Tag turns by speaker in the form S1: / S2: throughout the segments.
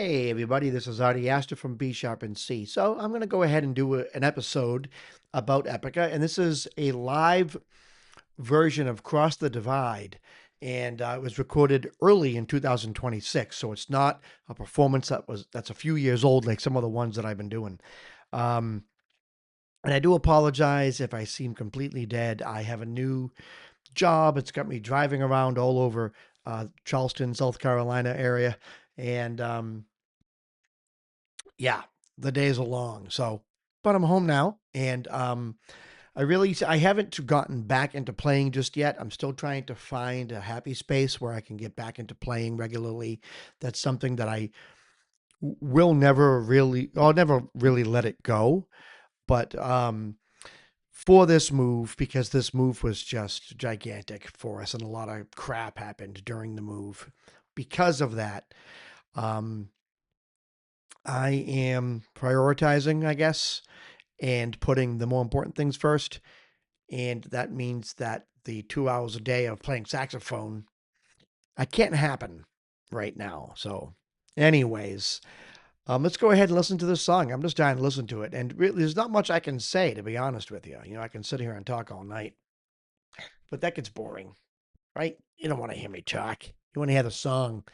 S1: Hey everybody, this is Artie Aster from B Sharp and C. So I'm going to go ahead and do an episode about EPICA, and this is a live version of Cross the Divide, and it was recorded early in 2026. So it's not a performance that's a few years old like some of the ones that I've been doing. Um, and I do apologize if I seem completely dead. I have a new job. It's got me driving around all over Charleston, South Carolina area, and yeah, the days are long. So, but I'm home now, and I haven't gotten back into playing just yet. I'm still trying to find a happy space where I can get back into playing regularly. That's something that I will never really, I'll never really let it go. But for this move, because this move was just gigantic for us, and a lot of crap happened during the move. Because of that, um, I am prioritizing, I guess, and putting the more important things first. And that means that the 2 hours a day of playing saxophone, I can't happen right now. So, anyways, let's go ahead and listen to this song. I'm just dying to listen to it. And really, there's not much I can say, to be honest with you. I can sit here and talk all night, but that gets boring, right? You don't want to hear me talk. You want to hear the song.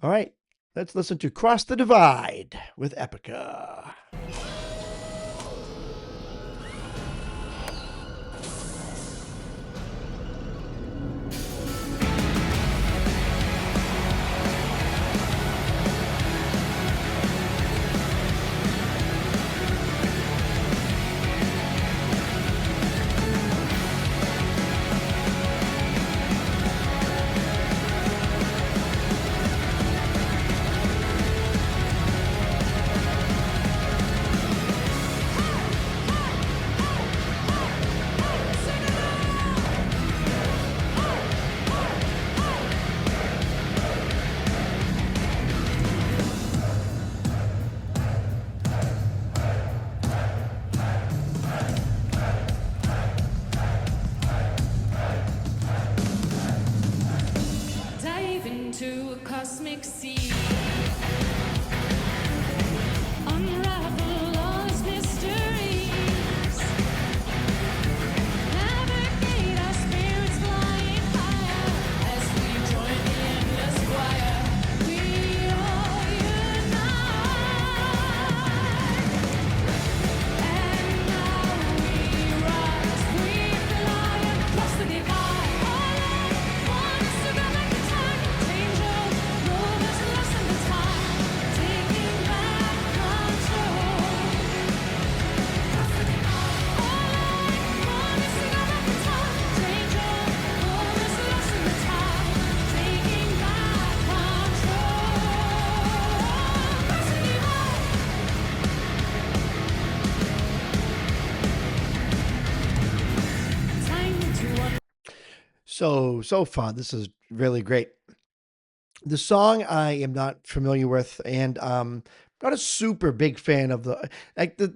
S1: All right, let's listen to Cross the Divide with Epica.
S2: To a cosmic sea, unravel lost mysteries, navigate our spirits flying higher as we join the endless choir. We all unite, and now we rise, we fly across the divide. All at once to go back in time.
S1: So far, this is really great. The song I am not familiar with, and not a super big fan of the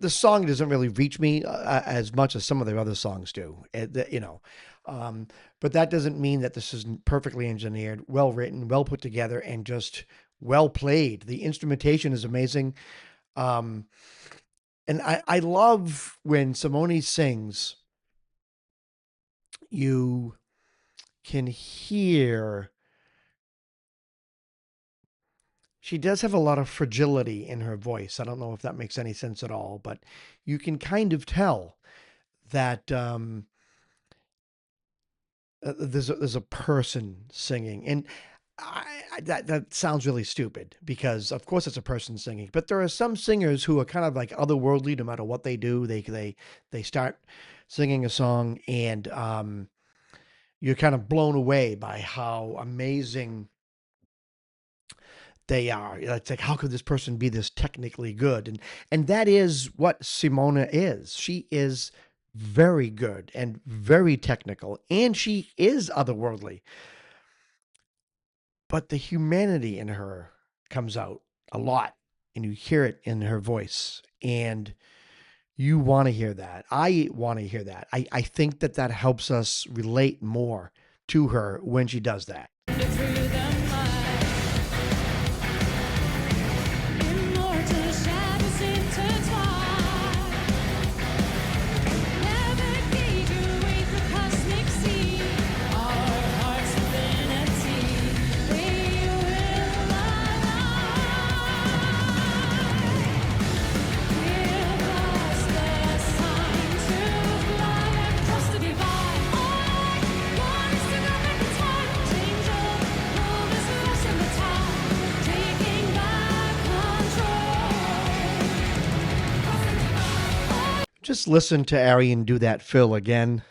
S1: song doesn't really reach me as much as some of their other songs do. But that doesn't mean that this isn't perfectly engineered, well written, well put together, and just well played. The instrumentation is amazing, and I love when Simone sings. You can hear she does have a lot of fragility in her voice. I don't know if that makes any sense at all, but you can kind of tell that there's a person singing, and that sounds really stupid because of course it's a person singing, but there are some singers who are kind of like otherworldly. No matter what they do, they start singing a song, and you're kind of blown away by how amazing they are. It's like, how could this person be this technically good? And that is what Simona is. She is very good and very technical, and she is otherworldly. But the humanity in her comes out a lot, and you hear it in her voice. And you want to hear that. I want to hear that. I think that helps us relate more to her when she does that. Just listen to Arien do that fill again.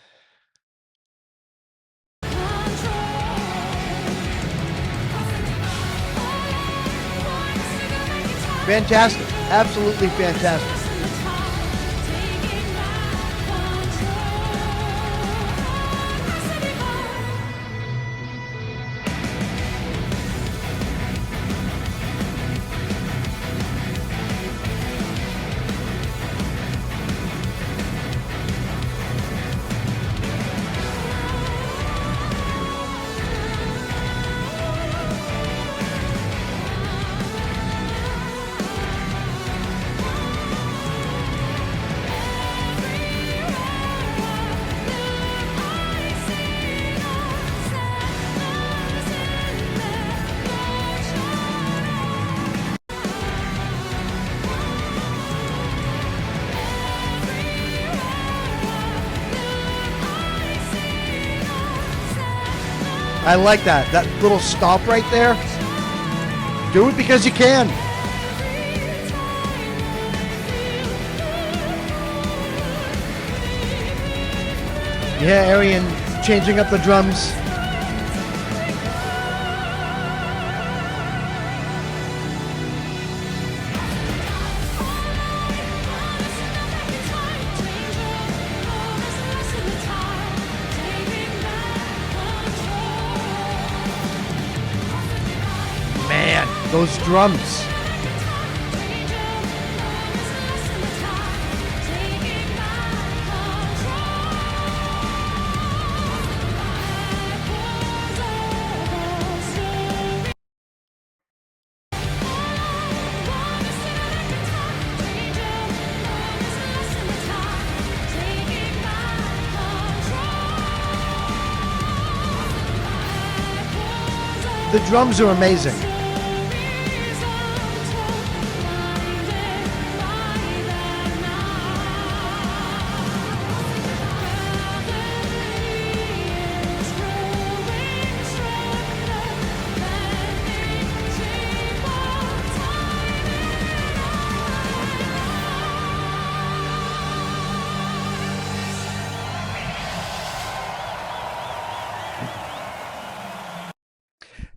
S1: Fantastic. Absolutely fantastic. I like that. That little stop right there. Do it because you can. Yeah, Arien changing up the drums. Man, those drums. The drums are amazing.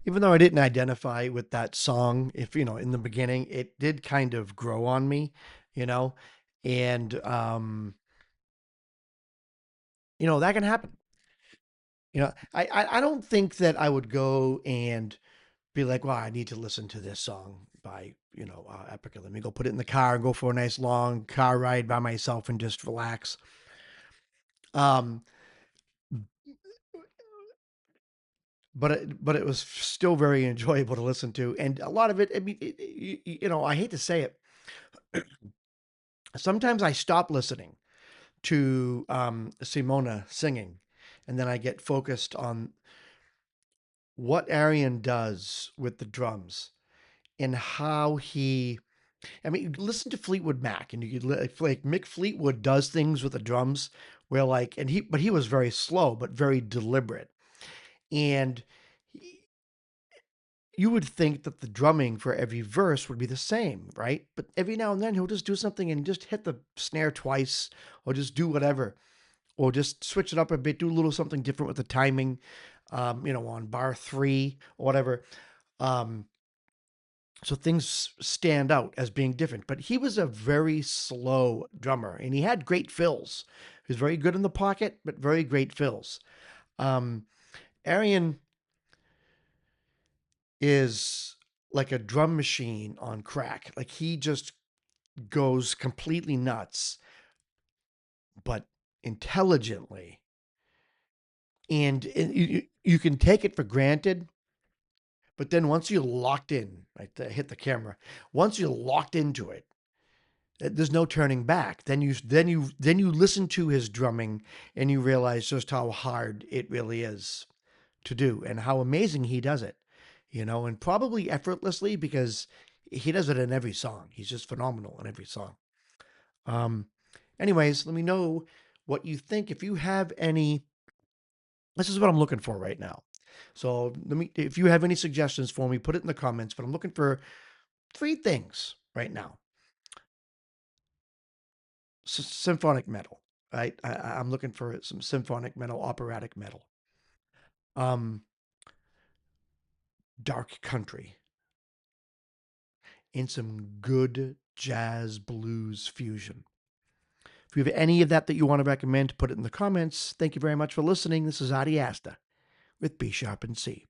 S1: Even though I didn't identify with that song, if you know, in the beginning, it did kind of grow on me, you know, and that can happen. I don't think that I would go and be like, well, I need to listen to this song by Epica. Let me go put it in the car and go for a nice long car ride by myself and just relax. Um, but it was still very enjoyable to listen to, and a lot of it. I mean, I hate to say it. Sometimes I stop listening to Simona singing, and then I get focused on what Arian does with the drums and how he. I mean, listen to Fleetwood Mac, and you could like Mick Fleetwood does things with the drums where but he was very slow but very deliberate, and you would think that the drumming for every verse would be the same, right? But every now and then he'll just do something and just hit the snare twice, or just do whatever, or just switch it up a bit, do a little something different with the timing, on bar three or whatever. Um, so things stand out as being different. But he was a very slow drummer, and he had great fills. He was very good in the pocket, but very great fills. Um, Arian is like a drum machine on crack. Like he just goes completely nuts, but intelligently. And you can take it for granted, but then once you're locked in, right, hit the camera. Once you're locked into it, there's no turning back. Then you listen to his drumming and you realize just how hard it really is to do and how amazing he does it. And probably effortlessly because he does it in every song. He's just phenomenal in every song. Um, Anyways, let me know what you think. If you have any, this is what I'm looking for right now. So if you have any suggestions for me, put it in the comments. But I'm looking for three things right now. symphonic metal, right? I'm looking for some symphonic metal, operatic metal, um, dark country, and some good jazz blues fusion. If you have any of that you want to recommend, put it in the comments. Thank you very much for listening. This is Adi Asta with B Sharp and C.